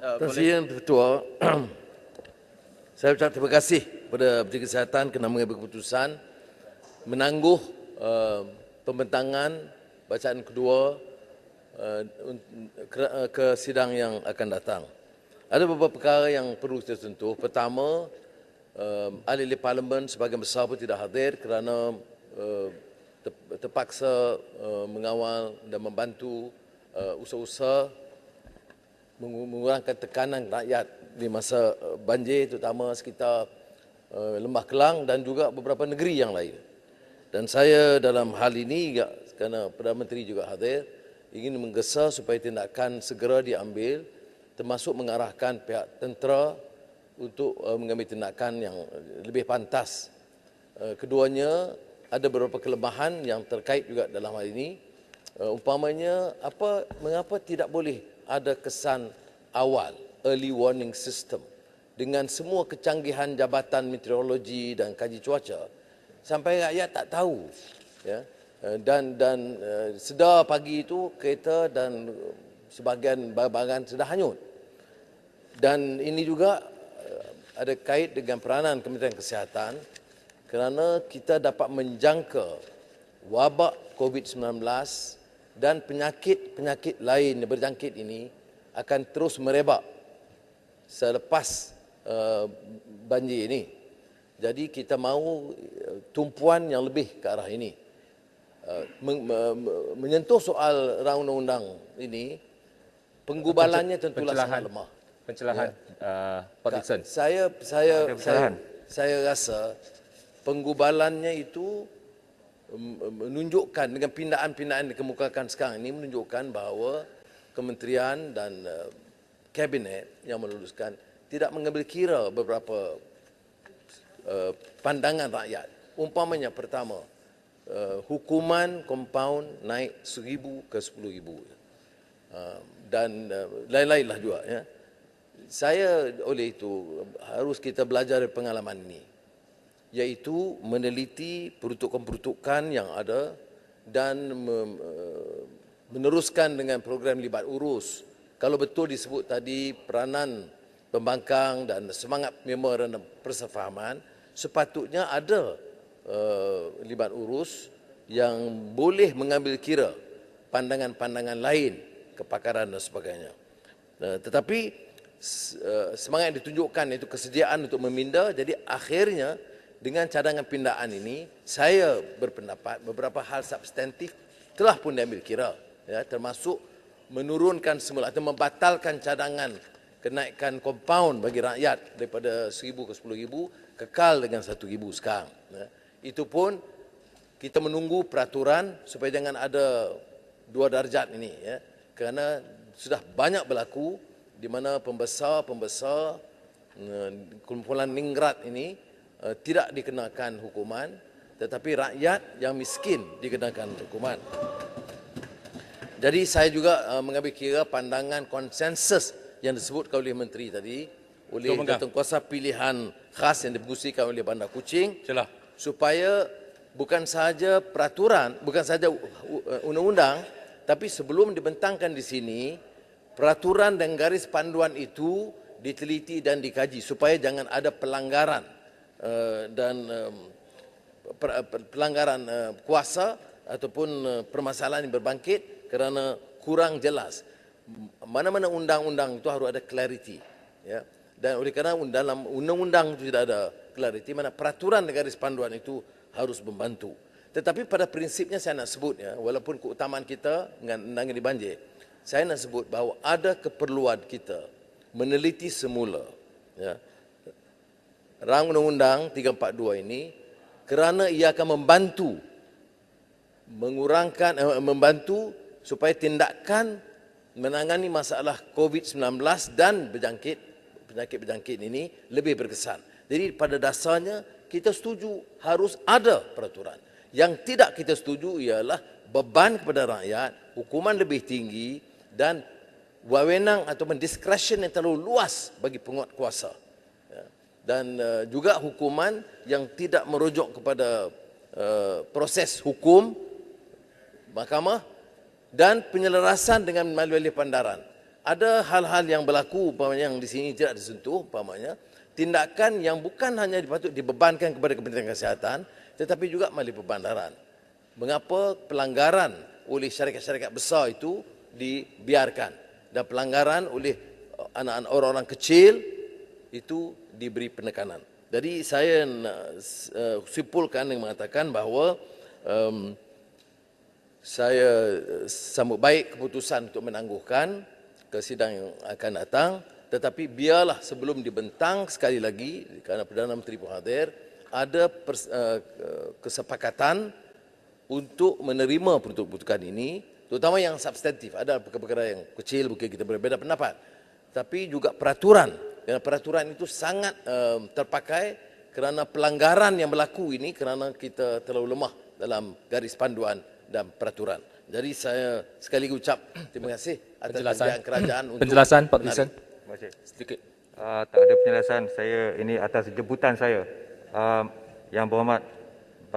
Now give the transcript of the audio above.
Presiden Ketua, saya ucap terima kasih kepada Menteri Kesihatan kerana mengambil keputusan menangguh pembentangan bacaan kedua ke sidang yang akan datang. Ada beberapa perkara yang perlu kita sentuh. Pertama, ahli Parlimen sebahagian besar pun tidak hadir kerana terpaksa mengawal dan membantu usaha-usaha mengurangkan tekanan rakyat di masa banjir, terutama sekitar Lembah Kelang dan juga beberapa negeri yang lain. Dan saya dalam hal ini, kerana Perdana Menteri juga hadir, ingin menggesa supaya tindakan segera diambil, termasuk mengarahkan pihak tentera untuk mengambil tindakan yang lebih pantas. Keduanya, ada beberapa kelemahan yang terkait juga dalam hal ini. Umpamanya, mengapa tidak boleh ada kesan awal, early warning system, dengan semua kecanggihan Jabatan Meteorologi dan Kaji Cuaca, sampai rakyat tak tahu, ya. Dan sedar pagi itu kereta dan sebahagian barang-barang sudah hanyut. Dan ini juga ada kait dengan peranan Kementerian Kesihatan kerana kita dapat menjangka wabak COVID-19 dan penyakit-penyakit lain yang berjangkit ini akan terus merebak selepas banjir ini. Jadi kita mahu tumpuan yang lebih ke arah ini. Menyentuh soal rang undang-undang ini, penggubalannya tentulah sangat lemah. Pencerahan, Pak Dixon. Saya rasa penggubalannya itu menunjukkan dengan pindaan-pindaan yang dikemukakan sekarang ini menunjukkan bahawa kementerian dan kabinet yang meluluskan tidak mengambil kira beberapa pandangan rakyat. Umpamanya pertama, hukuman kompaun naik 1,000 ke 10,000 dan lain-lainlah juga, ya. Saya oleh itu harus kita belajar dari pengalaman ini, iaitu meneliti peruntukan-peruntukan yang ada dan meneruskan dengan program libat urus. Kalau betul disebut tadi peranan pembangkang dan semangat memorandum persefahaman, sepatutnya ada libat urus yang boleh mengambil kira pandangan-pandangan lain, kepakaran dan sebagainya. Tetapi semangat yang ditunjukkan iaitu kesediaan untuk meminda, jadi akhirnya dengan cadangan pindaan ini, saya berpendapat beberapa hal substantif telah pun diambil kira, ya, termasuk menurunkan semula atau membatalkan cadangan kenaikan kompaun bagi rakyat daripada 1,000 ke 10,000 kekal dengan 1,000 sekarang. Ya. Itu pun kita menunggu peraturan supaya jangan ada 2 darjat ini, ya, kerana sudah banyak berlaku di mana pembesar kumpulan ningrat ini tidak dikenakan hukuman, tetapi rakyat yang miskin dikenakan hukuman. Jadi saya juga mengambil kira pandangan konsensus yang disebutkan oleh Menteri tadi, oleh Jawatankuasa pilihan khas yang dipengerusikan oleh Bandar Kuching, supaya bukan sahaja peraturan, bukan sahaja undang-undang, tapi sebelum dibentangkan di sini, peraturan dan garis panduan itu diteliti dan dikaji supaya jangan ada pelanggaran dan pelanggaran kuasa ataupun permasalahan yang berbangkit kerana kurang jelas. Mana-mana undang-undang itu harus ada clarity, ya. Dan oleh kerana dalam undang-undang itu tidak ada clarity, mana peraturan dan garis panduan itu harus membantu. Tetapi pada prinsipnya saya nak sebut, ya, walaupun keutamaan kita menangani banjir, saya nak sebut bahawa ada keperluan kita meneliti semula, ya, rang undang-undang 342 ini kerana ia akan membantu supaya tindakan menangani masalah COVID-19 dan penyakit-penyakit ini lebih berkesan. Jadi pada dasarnya kita setuju harus ada peraturan. Yang tidak kita setuju ialah beban kepada rakyat, hukuman lebih tinggi dan wewenang ataupun discretion yang terlalu luas bagi penguat kuasa. Dan juga hukuman yang tidak merujuk kepada proses hukum mahkamah dan penyelarasan dengan melalui pandaran. ada hal-hal yang berlaku umpamanya yang di sini tidak disentuh umpamanya tindakan yang bukan hanya patut dibebankan kepada Kementerian Kesihatan tetapi juga melalui perbandaran. Mengapa pelanggaran oleh syarikat-syarikat besar itu dibiarkan dan pelanggaran oleh anak-anak orang-orang kecil itu diberi penekanan. Jadi saya nak simpulkan yang mengatakan bahawa saya sambut baik keputusan untuk menangguhkan ke sidang yang akan datang, tetapi biarlah sebelum dibentang sekali lagi kerana Perdana Menteri pun hadir, ada kesepakatan untuk menerima peruntukan ini, terutama yang substantif. Ada perkara-perkara yang kecil mungkin kita berbeza pendapat, tapi juga peraturan. Dan peraturan itu sangat terpakai kerana pelanggaran yang berlaku ini kerana kita terlalu lemah dalam garis panduan dan peraturan. Jadi saya sekali lagi ucap terima kasih atas penjelasan kerajaan untuk penjelasan Pak Dixon. Terima kasih. Sedikit. Tak ada penjelasan. Saya ini atas jemputan saya. Yang berhormat